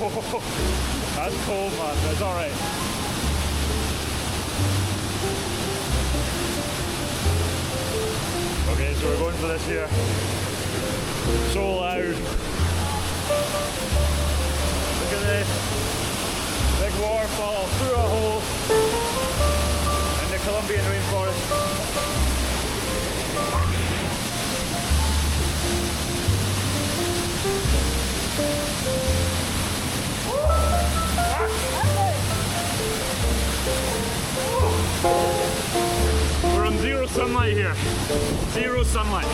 That's cold, man. That's alright. Okay, so we're going for this here. So loud. Look at this. Big waterfall through a hole in the Colombian rainforest. We're on zero sunlight here. Zero sunlight.